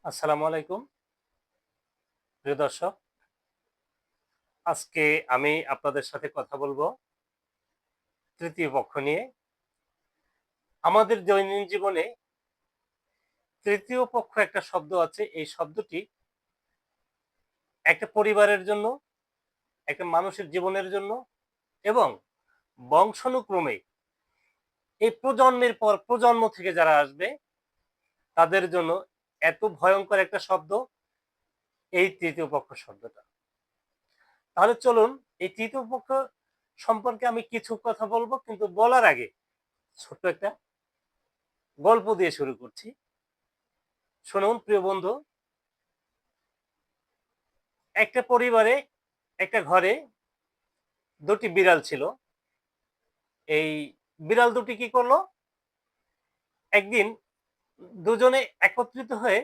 আসসালামু আলাইকুম প্রিয় দর্শক। আজকে আমি আপনাদের সাথে কথা বলবো তৃতীয় পক্ষ নিয়ে। আমাদের দৈনন্দিন জীবনে তৃতীয় পক্ষ একটা শব্দ আছে। এই শব্দটি একটা পরিবারের জন্য, একটা মানুষের জীবনের জন্য এবং বংশানুক্রমে এই প্রজন্মের পর প্রজন্ম থেকে যারা আসবে তাদের জন্য এত ভয়ংকর একটা শব্দ এই তৃতীয় পক্ষ শব্দটা। তাহলে চলুন এই তৃতীয় পক্ষ সম্পর্কে আমি কিছু কথা বলবো, কিন্তু বলার আগে ছোট্ট একটা গল্প দিয়ে শুরু করছি। শুনুন প্রিয় বন্ধু, একটা পরিবারে, একটা ঘরে দুটি বিড়াল ছিল। এই বিড়াল দুটি কি করলো, একদিন দুজনে একত্রিত হয়ে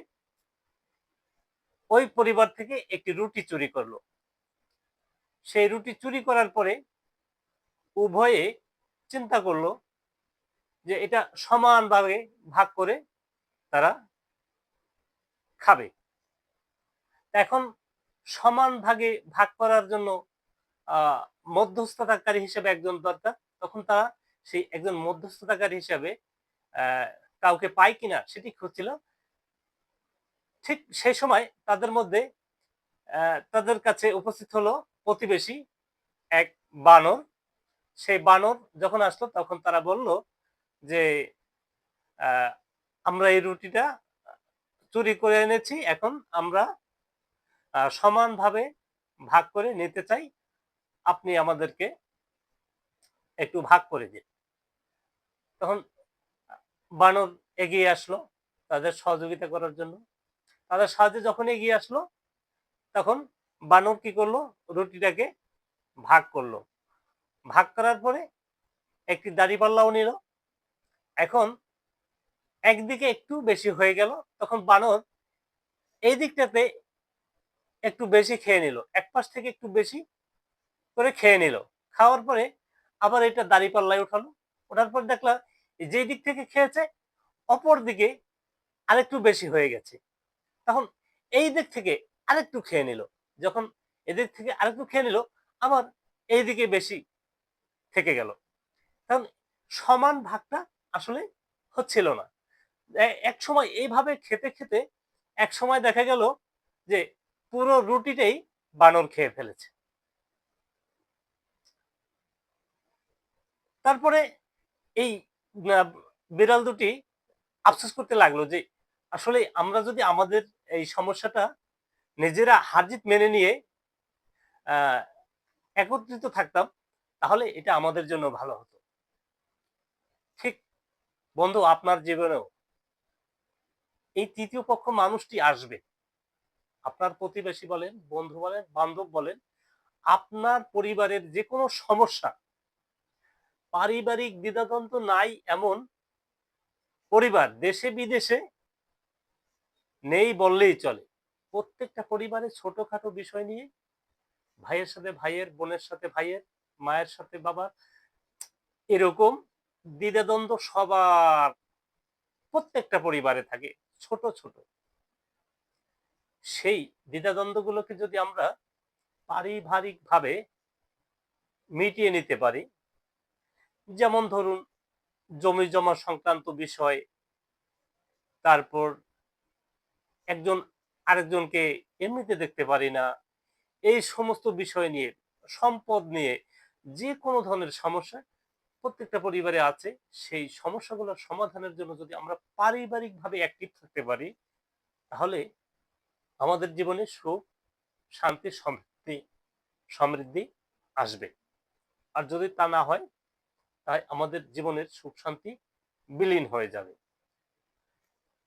ওই পরিবার থেকে একটি রুটি চুরি করলো। সেই রুটি চুরি করার পরে উভয়ে চিন্তা করলো যে এটা সমানভাবে ভাগ করে তারা খাবে। এখন সমান ভাগে ভাগ করার জন্য আহ মধ্যস্থতাকারী হিসেবে একজন দরকার। তখন তারা সেই একজন মধ্যস্থতাকারী হিসেবে আহ কাউকে পায় কিনা সেটি খুঁজছিল। ঠিক সেই সময় তাদের মধ্যে তাদের কাছে উপস্থিত হলো প্রতিবেশী এক বানর। সেই বানর যখন আসলো তখন তারা বলল যে আহ, আমরা এই রুটিটা চুরি করে এনেছি, এখন আমরা সমানভাবে ভাগ করে নিতে চাই, আপনি আমাদেরকে একটু ভাগ করে দিন। তখন বানর এগিয়ে আসলো তাদের সহযোগিতা করার জন্য। তাদের সাহায্যে যখন এগিয়ে আসলো তখন বানর কি করলো, রুটিটাকে ভাগ করলো। ভাগ করার পরে একটি দাঁড়িপাল্লাও নিল। এখন একদিকে একটু বেশি হয়ে গেল, তখন বানর এই দিকটাতে একটু বেশি খেয়ে নিল, এক পাশ থেকে একটু বেশি করে খেয়ে নিল। খাওয়ার পরে আবার এটা দাঁড়িপাল্লায় উঠালো। ওঠার পর দেখলাম যে দিক থেকে খেয়েছে অপর দিকে আরেকটু বেশি হয়ে গেছে। তখন এই দিক থেকে আরেকটু খেয়ে নিল। যখন এদিক থেকে আরেকটু খেয়ে নিল, আবার এই দিকে বেশি থেকে গেল। কারণ সমান ভাগটা আসলে হচ্ছিল না। এক সময় এইভাবে খেতে খেতে এক সময় দেখা গেল যে পুরো রুটিটাই বানর খেয়ে ফেলেছে। তারপরে এই আহ, বিড়াল দুটি আফসোস করতে লাগলো যে আসলে আমরা যদি আমাদের এই সমস্যাটা নিজেরা হারজিত মেনে নিয়ে আহ একত্রিত থাকতাম তাহলে এটা আমাদের জন্য ভালো হতো। ঠিক বন্ধু, আপনার জীবনেও এই তৃতীয় পক্ষ মানুষটি আসবে। আপনার প্রতিবেশী বলেন, বন্ধু বলেন, বান্ধব বলেন, আপনার পরিবারের যে কোনো সমস্যা, পারিবারিক দ্বিধাদ্বন্দ্ব নাই এমন পরিবার দেশে বিদেশে নেই বললেই চলে। প্রত্যেকটা পরিবারে ছোটখাটো বিষয় নিয়ে ভাইয়ের সাথে ভাইয়ের, বোনের সাথে ভাইয়ের, মায়ের সাথে বাবার, এরকম দ্বিধাদ্বন্দ্ব সবার প্রত্যেকটা পরিবারে থাকে, ছোট ছোট। সেই দ্বিধাদ্বন্দ্বগুলোকে যদি আমরা পারিবারিকভাবে মিটিয়ে নিতে পারি, যেমন ধরুন জমি জমা সংক্রান্ত বিষয়, তারপর একজন আরেকজনকে এমনিতে দেখতে পারি না, এই সমস্ত বিষয় নিয়ে, সম্পদ নিয়ে যে কোনো ধরনের সমস্যা প্রত্যেকটা পরিবারে আছে। সেই সমস্যাগুলোর সমাধানের জন্য যদি আমরা পারিবারিকভাবে অ্যাক্টিভ থাকতে পারি তাহলে আমাদের জীবনে সুখ, শান্তি, সমৃদ্ধি সমৃদ্ধি আসবে। আর যদি তা না হয় তাই আমাদের জীবনের সুখ শান্তি বিলীন হয়ে যাবে।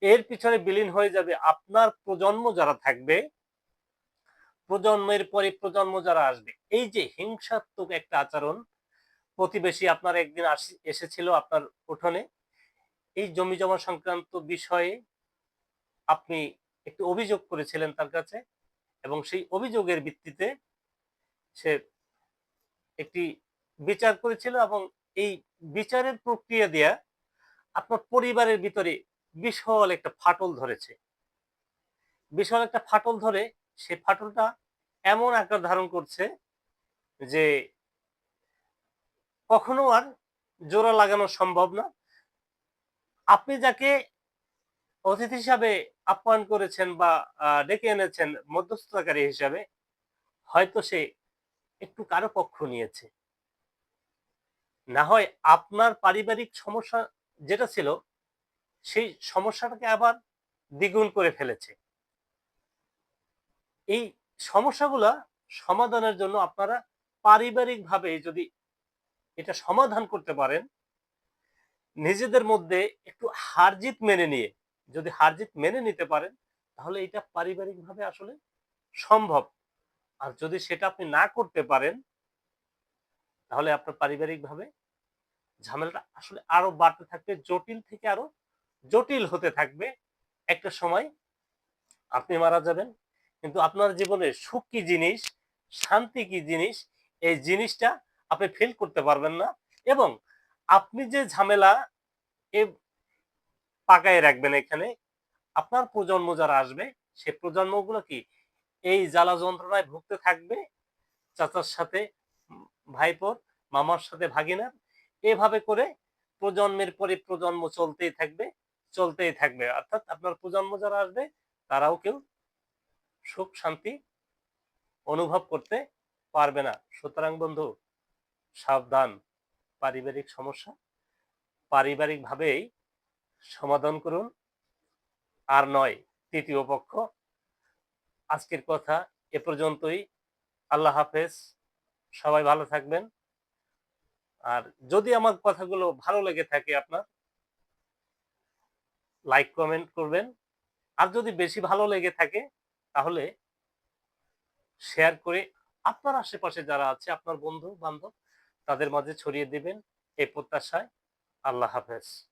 এর পিছনে বিলীন হয়ে যাবে আপনার প্রজন্ম যারা থাকবে, প্রজন্মের পরে প্রজন্ম যারা আসবে। এই যে হিংসাত্মক একটা আচরণ, প্রতিবেশী আপনার একদিন এসেছিল আপনার উঠোনে এই জমি জমা সংক্রান্ত বিষয়ে, আপনি একটু অভিযোগ করেছিলেন তার কাছে এবং সেই অভিযোগের ভিত্তিতে সে একটি বিচার করেছিল এবং এই বিচারের প্রক্রিয়া দিয়া আপনার পরিবারের ভিতরে বিশাল একটা ফাটল ধরেছে। বিশাল একটা ফাটল ধরে, সেই ফাটলটা এমন আকার ধারণ করছে যে কখনো আর জোড়া লাগানো সম্ভব না। আপনি যাকে অতিথি হিসাবে আপ্যায়ন করেছেন বা ডেকে এনেছেন মধ্যস্থতাকারী হিসাবে, হয়তো সে একটু কারো পক্ষ নিয়েছে। না হয় আপনার পারিবারিক সমস্যা যেটা ছিল, সেই সমস্যাটাকে আবার দ্বিগুণ করে ফেলেছে। এই সমস্যাগুলা সমাধানের জন্য আপনারা পারিবারিকভাবে যদি এটা সমাধান করতে পারেন, নিজেদের মধ্যে একটু হার-জিত মেনে নিয়ে, যদি হার-জিত মেনে নিতে পারেন, তাহলে এটা পারিবারিকভাবে আসলে সম্ভব। আর যদি সেটা আপনি না করতে পারেন, তাহলে আপনার পারিবারিকভাবে ঝামেলাটা আসলে আরো বাড়তে থাকবে, জটিল থেকে আরো জটিল হতে থাকবে। একটা সময় আপনি মারা যাবেন, কিন্তু আপনার জীবনে সুখ কি জিনিস, শান্তি কি জিনিস, এই জিনিসটা আপনি ফিল করতে পারবেন না। এবং আপনি যে ঝামেলা এ পাকায় রাখবেন এখানে, আপনার প্রজন্ম যারা আসবে, সে প্রজন্মগুলো কি এই জ্বালা যন্ত্রণায় ভুগতে থাকবে। চাচার সাথে ভাইপোর, মামার সাথে ভাগিনার, এভাবে করে প্রজন্মের পরে প্রজন্ম চলতেই থাকবে, চলতেই থাকবে। অর্থাৎ আপনার প্রজন্ম যারা আসবে, তারাও কেউ সুখ শান্তি অনুভব করতে পারবে না। সুতরাং বন্ধু, সাবধান। পারিবারিক সমস্যা পারিবারিকভাবেই সমাধান করুন, আর নয় তৃতীয় পক্ষ। আজকের কথা এ পর্যন্তই। আল্লাহ হাফেজ। সবাই ভালো থাকবেন। আর যদি আমার কথাগুলো ভালো লেগে থাকে আপনার, লাইক কমেন্ট করবেন। আর যদি বেশি ভালো লেগে থাকে, তাহলে শেয়ার করে আপনার আশেপাশে যারা আছে, আপনার বন্ধু বান্ধব, তাদের মাঝে ছড়িয়ে দিবেন, এই প্রত্যাশায়। আল্লাহ হাফেজ।